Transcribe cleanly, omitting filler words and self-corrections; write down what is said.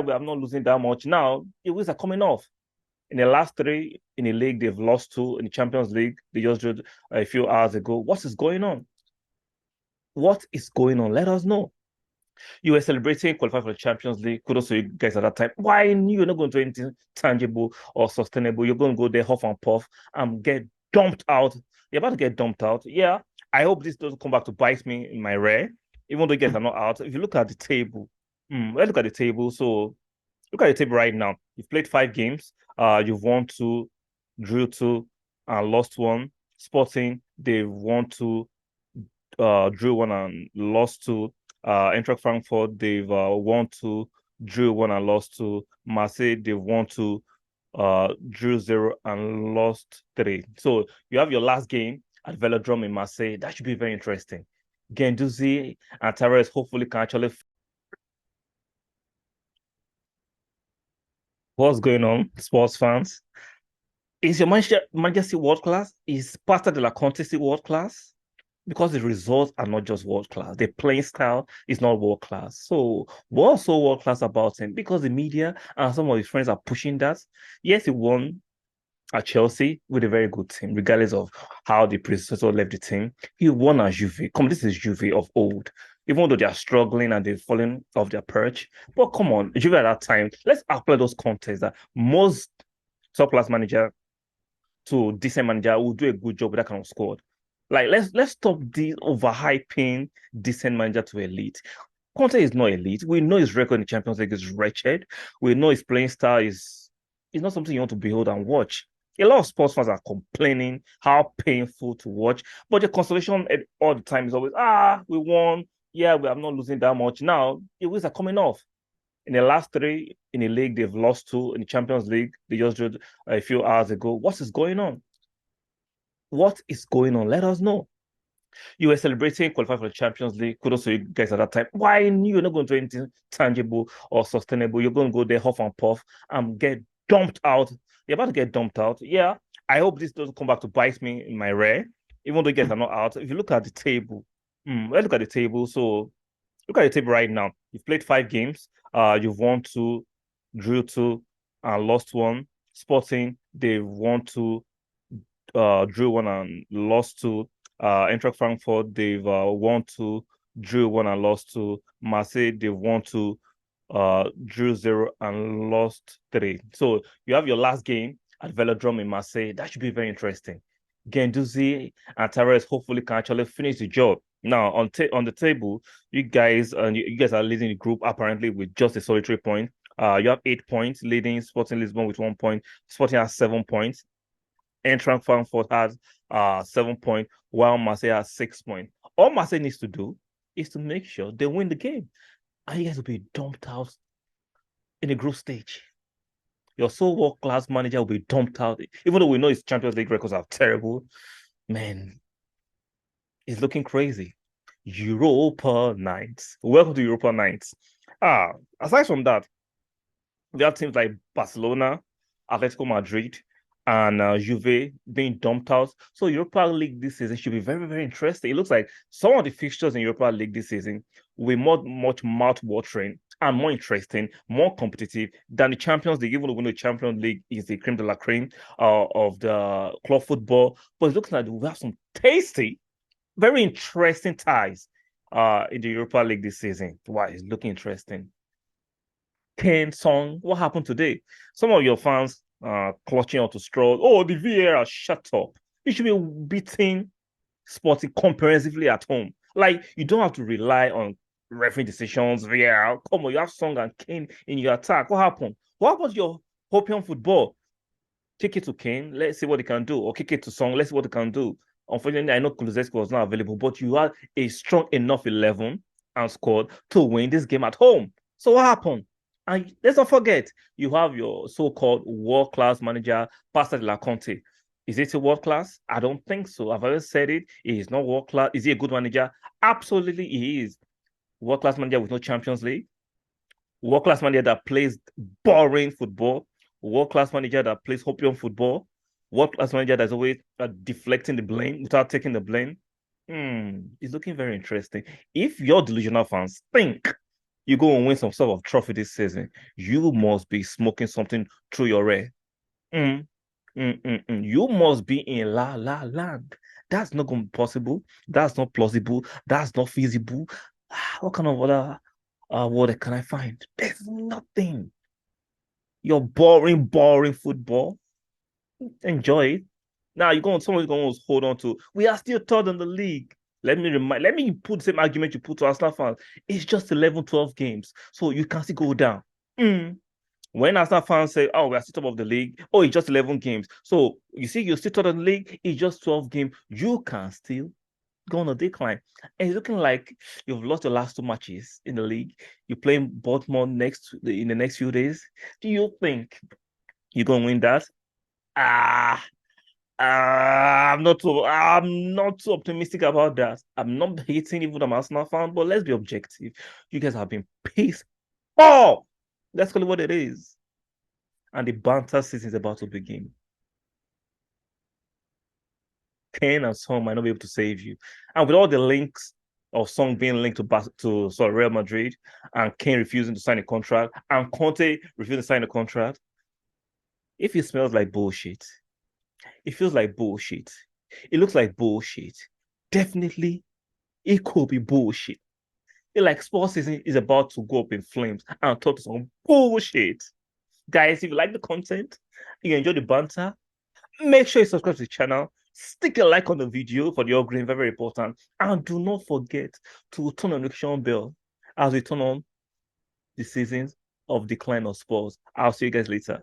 We are not losing that much. Now, the wheels are coming off. In the last three in the league, they've lost two. In the Champions League, they just drew a few hours ago. What is going on? What is going on? Let us know. You were celebrating qualifying for the Champions League. Kudos to you guys at that time. Why you're not going to do anything tangible or sustainable? You're going to go there, huff and puff, and get dumped out. You're about to get dumped out. Yeah, I hope this doesn't come back to bite me in my rear, even though you guys are not out. If you look at the table, let's look at the table. So look at the table right now. You've played 5 games. You've won two, drew two, and lost one. Sporting, they've won two, drew one and lost two. Eintracht Frankfurt, they've won two, drew one and lost two. Marseille, they've won two, drew zero and lost three. So you have your last game at Velodrome in Marseille. That should be very interesting. Guendouzi and Tavares hopefully can actually. What's going on, sports fans? Is your manager still world class? Is Pasta de la Conte still world class? Because the results are not just world class. The playing style is not world class. So what's so world class about him? Because the media and some of his friends are pushing that. Yes, he won at Chelsea with a very good team, regardless of how the predecessor left the team. He won at Juve. Come, this is Juve of old. Even though they are struggling and they've fallen off their perch. But come on, Juve at that time, let's apply those contests that most top class manager to decent manager will do a good job with that kind of squad. Like let's stop the overhyping decent manager to elite. Conte is not elite. We know his record in the Champions League is wretched. We know his playing style is not something you want to behold and watch. A lot of sports fans are complaining how painful to watch, but the consolation all the time is always, we won. Yeah, we are not losing that much. Now, the wheels are coming off. In the last three in the league, they've lost two. In the Champions League, they just drew a few hours ago. What is going on? What is going on? Let us know. You were celebrating qualifying for the Champions League. Kudos to you guys at that time. Why you're not going to do anything tangible or sustainable? You're going to go there, huff and puff, and get dumped out. You're about to get dumped out. Yeah, I hope this doesn't come back to bite me in my rear, even though you guys are not out. If you look at the table, let's look at the table. So look at the table right now. You've played 5 games. You've won two, drew two, and lost one. Sporting, they've won two, drew one and lost two. Eintracht Frankfurt, they've won two, drew one and lost two. Marseille, they've won two, drew zero and lost three. So you have your last game at Velodrome in Marseille. That should be very interesting. Guendouzi and Tavares hopefully can actually finish the job. Now on the table, you guys are leading the group apparently with just a solitary point. You have 8 points, leading Sporting Lisbon with 1 point. Sporting has 7 points. Eintracht Frankfurt has 7 points, while Marseille has 6 points. All Marseille needs to do is to make sure they win the game. And you guys will be dumped out in the group stage. Your so world-class manager will be dumped out. Even though we know his Champions League records are terrible, man, it's looking crazy. Europa nights. Welcome to Europa nights. Aside from that, we have teams like Barcelona, Atletico Madrid, and Juve being dumped out. So Europa League this season should be very, very interesting. It looks like some of the fixtures in Europa League this season will be much mouth-watering and more interesting, more competitive than the Champions League, even though we know the Champions League is the creme de la creme of the club football. But it looks like we have some tasty, very interesting ties in the Europa League this season. Wow, it's looking interesting. Kane Song, what happened today? Some of your fans clutching onto straws. Oh, the VAR, shut up. You should be beating Sporting comprehensively at home. Like, you don't have to rely on referee decisions, VAR. Come on, you have Song and Kane in your attack. What happened? What about your Hopium football? Kick it to Kane, let's see what he can do. Or kick it to Song, let's see what he can do. Unfortunately, I know Kulusevski was not available, but you had a strong enough 11 and squad to win this game at home. So what happened? And let's not forget, you have your so-called world-class manager, Pasta de la Conte. Is it a world-class? I don't think so. I've already said it. He is not world-class. Is he a good manager? Absolutely, he is. World-class manager with no Champions League. World-class manager that plays boring football. World-class manager that plays hopium football. World-class manager that's always deflecting the blame without taking the blame. It's looking very interesting. If your delusional fans think you go and win some sort of trophy this season, you must be smoking something through your air. Mm, You must be in la la land. That's not going to be possible. That's not plausible. That's not feasible. What kind of other word can I find? There's nothing. You're boring, boring football. Enjoy it. Now you're going. Someone's going to hold on to. We are still third in the league. Let me put the same argument you put to Arsenal fans. It's just 11, 12 games, so you can still go down. Mm. When Arsenal fans say, "Oh, we are still top of the league," oh, it's just 11 games. So you see, you're still top of the league. It's just 12 games. You can still go on a decline. And it's looking like you've lost your last two matches in the league. You're playing Baltimore in the next few days. Do you think you're going to win that? Ah, I'm not so optimistic about that. I'm not hating even the Arsenal fan, but let's be objective. You guys have been pissed off. That's call it what it is. And the banter season is about to begin. Kane and Son might not be able to save you. And with all the links of Son being linked to Real Madrid, and Kane refusing to sign a contract, and Conte refusing to sign a contract, if it smells like bullshit, it feels like bullshit, it looks like bullshit, definitely it could be bullshit. It's like sports season is about to go up in flames and talk to some bullshit. Guys, if you like the content, you enjoy the banter, make sure you subscribe to the channel, stick a like on the video for the upgrade, very, very important. And do not forget to turn on the notification bell as we turn on the seasons of decline of sports. I'll see you guys later.